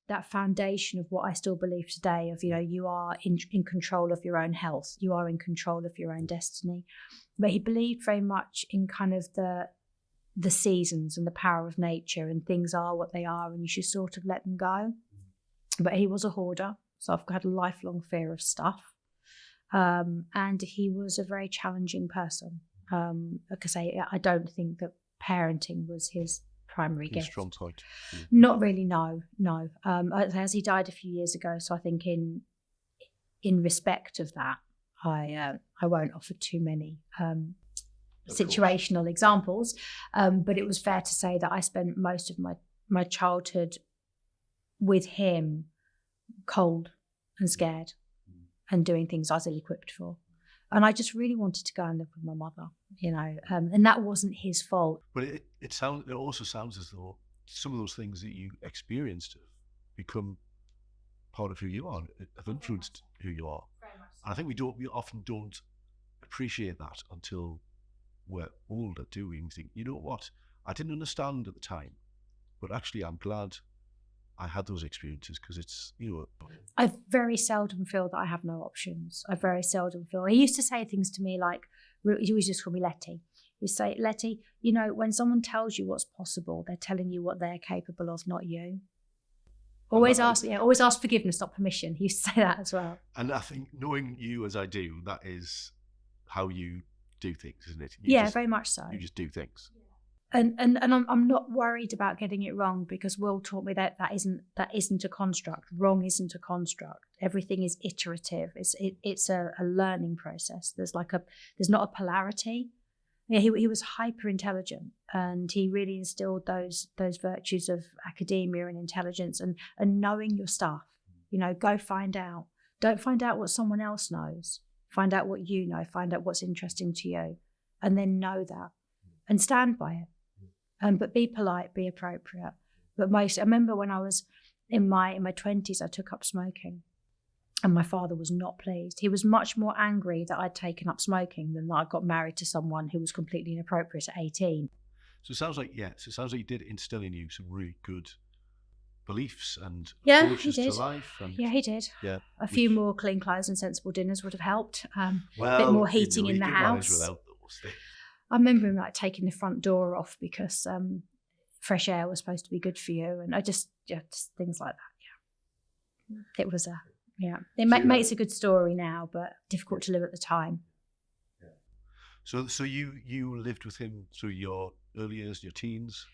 that foundation of what I still believe today of, you are in control of your own health, you are in control of your own destiny. But he believed very much in kind of the seasons and the power of nature, and things are what they are and you should sort of let them go. But he was a hoarder, so I've had a lifelong fear of stuff. And he was a very challenging person. Like I say, I don't think that parenting was his primary gift. Strong point. Yeah. Not really, no. As he died a few years ago, so I think in respect of that, I won't offer too many situational examples, but it was fair to say that I spent most of my childhood with him, cold and scared, and doing things I was ill-equipped for. And I just really wanted to go and live with my mother, and that wasn't his fault. But it also sounds as though some of those things that you experienced have become part of who you are, have influenced who you are. And I think we often don't appreciate that until we're older, do we? And think, you know what? I didn't understand at the time, but actually I'm glad I had those experiences, because it's, I very seldom feel that I have no options. I very seldom feel. He used to say things to me like, he always just call me Letty. He'd say, Letty, when someone tells you what's possible, they're telling you what they're capable of, not you. Always ask forgiveness, not permission. He used to say that as well. And I think, knowing you as I do, that is how you do things, isn't it? Very much so. You just do things. And I'm not worried about getting it wrong, because Will taught me that isn't a construct. Wrong isn't a construct. Everything is iterative. It's a learning process. There's not a polarity. Yeah, he was hyper intelligent, and he really instilled those virtues of academia and intelligence and knowing your stuff. Go find out. Don't find out what someone else knows. Find out what you know. Find out what's interesting to you, and then know that and stand by it. But be polite, be appropriate. But I remember when I was in my 20s, I took up smoking, and my father was not pleased. He was much more angry that I'd taken up smoking than that I got married to someone who was completely inappropriate at 18. So it sounds like you did instill in you some really good beliefs and approaches to life. He did. Yeah, a few more clean clothes and sensible dinners would have helped. A bit more heating in the house. I remember him taking the front door off because fresh air was supposed to be good for you, and I just things like that. Yeah, it was makes a good story now, but difficult to live at the time. Yeah. So you lived with him through your early years, your teens?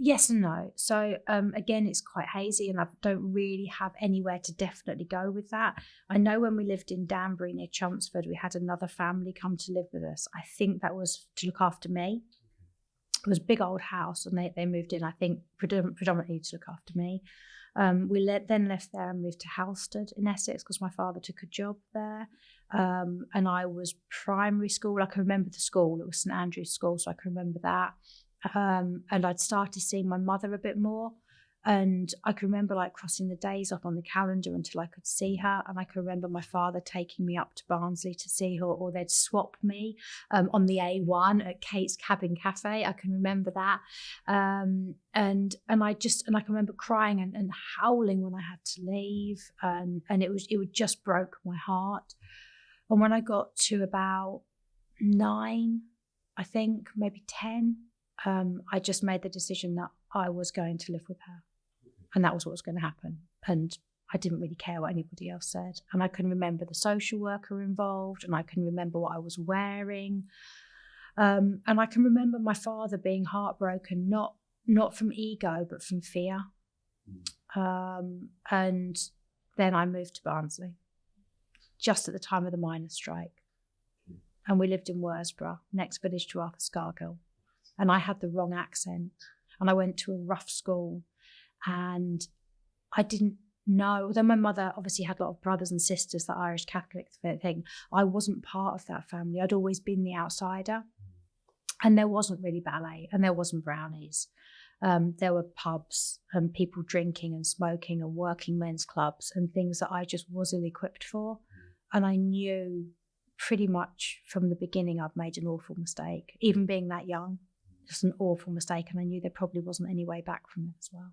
Yes and no. So again, it's quite hazy, and I don't really have anywhere to definitely go with that. I know when we lived in Danbury near Chelmsford, we had another family come to live with us. I think that was to look after me. It was a big old house, and they moved in, I think, predominantly to look after me. We then left there and moved to Halstead in Essex because my father took a job there. And I was primary school. I can remember the school. It was St Andrew's School, so I can remember that. And I'd started seeing my mother a bit more. And I can remember crossing the days off on the calendar until I could see her. And I can remember my father taking me up to Barnsley to see her, or they'd swap me on the A1 at Kate's Cabin Cafe. I can remember that. And I can remember crying and howling when I had to leave. And it just broke my heart. And when I got to about 9, I think, maybe 10, I just made the decision that I was going to live with her. And that was what was going to happen. And I didn't really care what anybody else said. And I can remember the social worker involved, and I can remember what I was wearing. And I can remember my father being heartbroken, not from ego, but from fear. And then I moved to Barnsley, just at the time of the miners' strike. And we lived in Worsborough, next village to Arthur Scargill. And I had the wrong accent. And I went to a rough school. And I didn't know, although my mother obviously had a lot of brothers and sisters, the Irish Catholic thing, I wasn't part of that family. I'd always been the outsider. And there wasn't really ballet, and there wasn't brownies. There were pubs and people drinking and smoking and working men's clubs and things that I just wasn't equipped for. And I knew pretty much from the beginning I'd made an awful mistake, even being that young, just an awful mistake. And I knew there probably wasn't any way back from it as well.